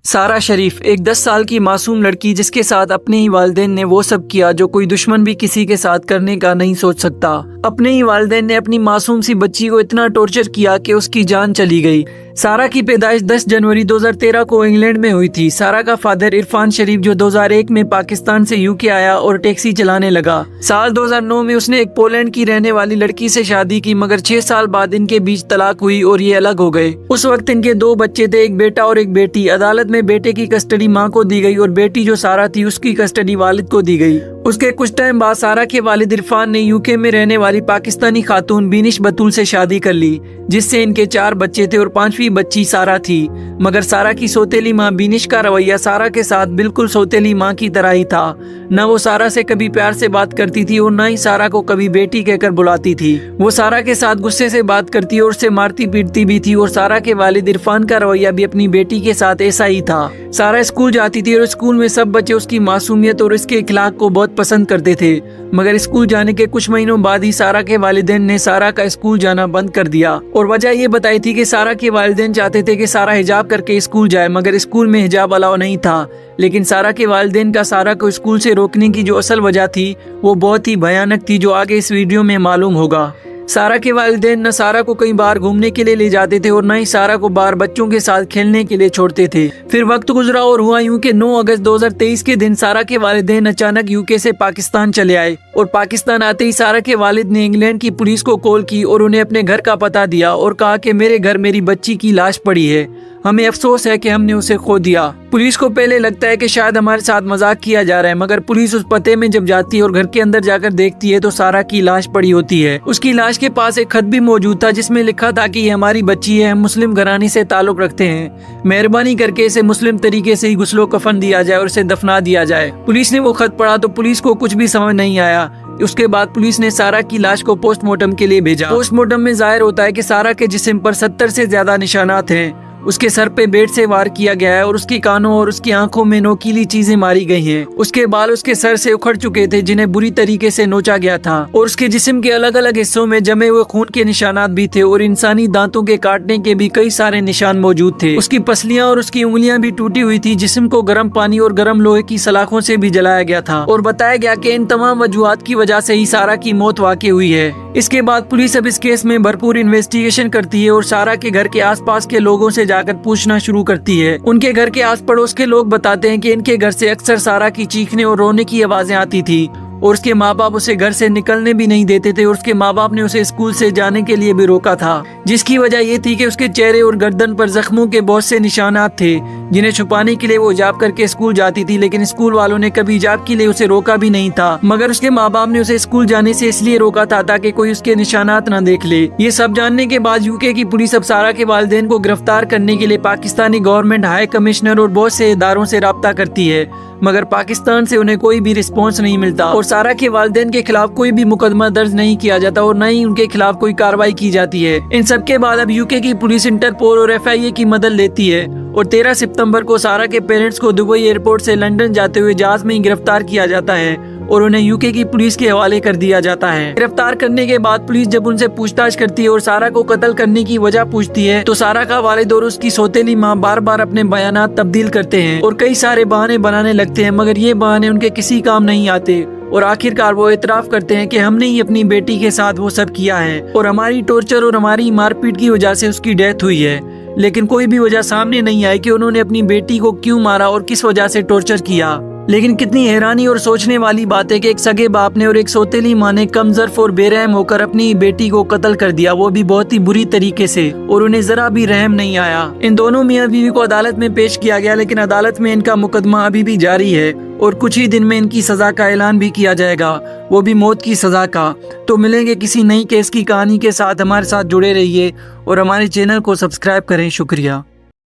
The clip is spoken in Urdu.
سارہ شریف ایک 10 سال کی معصوم لڑکی جس کے ساتھ اپنے ہی والدین نے وہ سب کیا جو کوئی دشمن بھی کسی کے ساتھ کرنے کا نہیں سوچ سکتا۔ اپنے ہی والدین نے اپنی معصوم سی بچی کو اتنا ٹارچر کیا کہ اس کی جان چلی گئی۔ سارہ کی پیدائش 10 جنوری 2013 کو انگلینڈ میں ہوئی تھی۔ سارہ کا فادر عرفان شریف جو 2001 میں پاکستان سے UK آیا اور ٹیکسی چلانے لگا۔ سال 2009 میں اس نے ایک پولینڈ کی رہنے والی لڑکی سے شادی کی، مگر 6 سال بعد ان کے بیچ طلاق ہوئی اور یہ الگ ہو گئے۔ اس وقت ان کے 2 بچے تھے، ایک بیٹا اور ایک بیٹی۔ عدالت میں بیٹے کی کسٹڈی ماں کو دی گئی اور بیٹی جو سارہ تھی اس کی کسٹڈی والد کو دی گئی۔ اس کے کچھ ٹائم بعد سارہ کے والد عرفان نے UK میں رہنے والی پاکستانی خاتون بینش بطول سے شادی کر لی، جس سے ان کے 4 بچے تھے اور 5ویں بچی سارہ تھی۔ مگر سارہ کی سوتیلی ماں بینش کا رویہ سارہ کے ساتھ بالکل سوتیلی ماں کی طرح ہی تھا۔ نہ وہ سارہ سے کبھی پیار سے بات کرتی تھی اور نہ ہی سارہ کو کبھی بیٹی کہہ کر بلاتی تھی۔ وہ سارہ کے ساتھ غصے سے بات کرتی اور اسے مارتی پیٹتی بھی تھی، اور سارہ کے والد عرفان کا رویہ بھی اپنی بیٹی کے ساتھ ایسا ہی تھا۔ سارہ اسکول جاتی تھی اور اسکول میں سب بچے اس کی معصومیت اور اس کے اخلاق کو بہت پسند کرتے تھے، مگر اسکول جانے کے کچھ مہینوں بعد ہی سارہ کے والدین نے سارہ کا اسکول جانا بند کر دیا، اور وجہ یہ بتائی تھی کہ سارہ کے والدین چاہتے تھے کہ سارہ حجاب کر کے اسکول جائے، مگر اسکول میں حجاب الاؤ نہیں تھا۔ لیکن سارہ کے والدین کا سارہ کو اسکول سے روکنے کی جو اصل وجہ تھی وہ بہت ہی بھیانک تھی، جو آگے اس ویڈیو میں معلوم ہوگا۔ سارہ کے والدین نہ سارہ کو کئی بار گھومنے کے لیے لے جاتے تھے اور نہ ہی سارہ کو باہر بچوں کے ساتھ کھیلنے کے لیے چھوڑتے تھے۔ پھر وقت گزرا اور ہوا یوں کہ 9 اگست 2023 کے دن سارہ کے والدین اچانک UK سے پاکستان چلے آئے، اور پاکستان آتے ہی سارہ کے والد نے انگلینڈ کی پولیس کو کال کی اور انہیں اپنے گھر کا پتہ دیا اور کہا کہ میرے گھر میری بچی کی لاش پڑی ہے، ہمیں افسوس ہے کہ ہم نے اسے کھو دیا۔ پولیس کو پہلے لگتا ہے کہ شاید ہمارے ساتھ مذاق کیا جا رہا ہے، مگر پولیس اس پتے میں جب جاتی ہے اور گھر کے اندر جا کر دیکھتی ہے تو سارہ کی لاش پڑی ہوتی ہے۔ اس کی لاش کے پاس ایک خط بھی موجود تھا جس میں لکھا تھا کہ یہ ہماری بچی ہے، ہم مسلم گھرانے سے تعلق رکھتے ہیں، مہربانی کر کے اسے مسلم طریقے سے ہی غسل و کفن دیا جائے اور اسے دفنا دیا جائے۔ پولیس نے وہ خط پڑھا تو پولیس کو کچھ بھی سمجھ نہیں آیا۔ اس کے بعد پولیس نے سارہ کی لاش کو پوسٹ مارٹم کے لیے بھیجا۔ پوسٹ مارٹم میں ظاہر ہوتا ہے کہ سارہ کے جسم پر 70 سے زیادہ نشانات ہیں۔ اس کے سر پہ بیٹ سے وار کیا گیا ہے اور اس کی کانوں اور اس کی آنکھوں میں نوکیلی چیزیں ماری گئی ہیں۔ اس کے بال اس کے سر سے اکھڑ چکے تھے جنہیں بری طریقے سے نوچا گیا تھا، اور اس کے جسم کے الگ الگ حصوں میں جمے ہوئے خون کے نشانات بھی تھے، اور انسانی دانتوں کے کاٹنے کے بھی کئی سارے نشان موجود تھے۔ اس کی پسلیاں اور اس کی انگلیاں بھی ٹوٹی ہوئی تھی۔ جسم کو گرم پانی اور گرم لوہے کی سلاخوں سے بھی جلایا گیا تھا، اور بتایا گیا کہ ان تمام وجوہات کی وجہ سے ہی سارہ کی موت واقع ہوئی ہے۔ اس کے بعد پولیس اب اس کیس میں بھرپور انویسٹیگیشن کرتی ہے اور سارہ کے گھر کے آس پاس کے لوگوں سے جا کر پوچھنا شروع کرتی ہے۔ ان کے گھر کے آس پڑوس کے لوگ بتاتے ہیں کہ ان کے گھر سے اکثر سارہ کی چیخنے اور رونے کی آوازیں آتی تھی، اور اس کے ماں باپ اسے گھر سے نکلنے بھی نہیں دیتے تھے، اور اس کے ماں باپ نے اسے اسکول سے جانے کے لیے بھی روکا تھا، جس کی وجہ یہ تھی کہ اس کے چہرے اور گردن پر زخموں کے بہت سے نشانات تھے جنہیں چھپانے کے لیے وہ حجاب کر کے اسکول جاتی تھی، لیکن اسکول والوں نے کبھی حجاب کے لیے اسے روکا بھی نہیں تھا، مگر اس کے ماں باپ نے اسے اسکول جانے سے اس لیے روکا تھا تاکہ کوئی اس کے نشانات نہ دیکھ لے۔ یہ سب جاننے کے بعد UK کی پولیس اب سارہ کے والدین کو گرفتار کرنے کے لیے پاکستانی گورنمنٹ ہائی کمشنر اور بہت سے اداروں سے رابطہ کرتی ہے، مگر پاکستان سے انہیں کوئی بھی رسپانس نہیں ملتا، اور سارہ کے والدین کے خلاف کوئی بھی مقدمہ درج نہیں کیا جاتا اور نہ ہی ان کے خلاف کوئی کارروائی کی جاتی ہے۔ ان سب کے بعد اب UK کی پولیس انٹرپول اور FIA کی مدد لیتی ہے، اور 13 ستمبر کو سارہ کے پیرنٹس کو دبئی ایئرپورٹ سے لندن جاتے ہوئے جہاز میں ہی گرفتار کیا جاتا ہے اور انہیں UK کی پولیس کے حوالے کر دیا جاتا ہے۔ گرفتار کرنے کے بعد پولیس جب ان سے پوچھ تاچھ کرتی ہے اور سارہ کو قتل کرنے کی وجہ پوچھتی ہے تو سارہ کا والد اور اس کی سوتیلی ماں بار بار اپنے بیانات تبدیل کرتے ہیں اور کئی سارے بہانے بنانے لگتے ہیں، مگر یہ بہانے ان کے کسی کام نہیں آتے، اور آخر کار وہ اعتراف کرتے ہیں کہ ہم نے ہی اپنی بیٹی کے ساتھ وہ سب کیا ہے اور ہماری ٹارچر اور ہماری مار پیٹ کی وجہ سے اس کی ڈیتھ ہوئی ہے۔ لیکن کوئی بھی وجہ سامنے نہیں آئی کہ انہوں نے اپنی بیٹی کو کیوں مارا اور کس وجہ سے ٹارچر کیا۔ لیکن کتنی حیرانی اور سوچنے والی بات ہے کہ ایک سگے باپ نے اور ایک سوتیلی ماں نے کم ظرف اور بے رحم ہو کر اپنی بیٹی کو قتل کر دیا، وہ بھی بہت ہی بری طریقے سے، اور انہیں ذرا بھی رحم نہیں آیا۔ ان دونوں میاں بیوی کو عدالت میں پیش کیا گیا، لیکن عدالت میں ان کا مقدمہ ابھی بھی جاری ہے اور کچھ ہی دن میں ان کی سزا کا اعلان بھی کیا جائے گا، وہ بھی موت کی سزا کا۔ تو ملیں گے کسی نئی کیس کی کہانی کے ساتھ، ہمارے ساتھ جڑے رہیے اور ہمارے چینل کو سبسکرائب کریں۔ شکریہ۔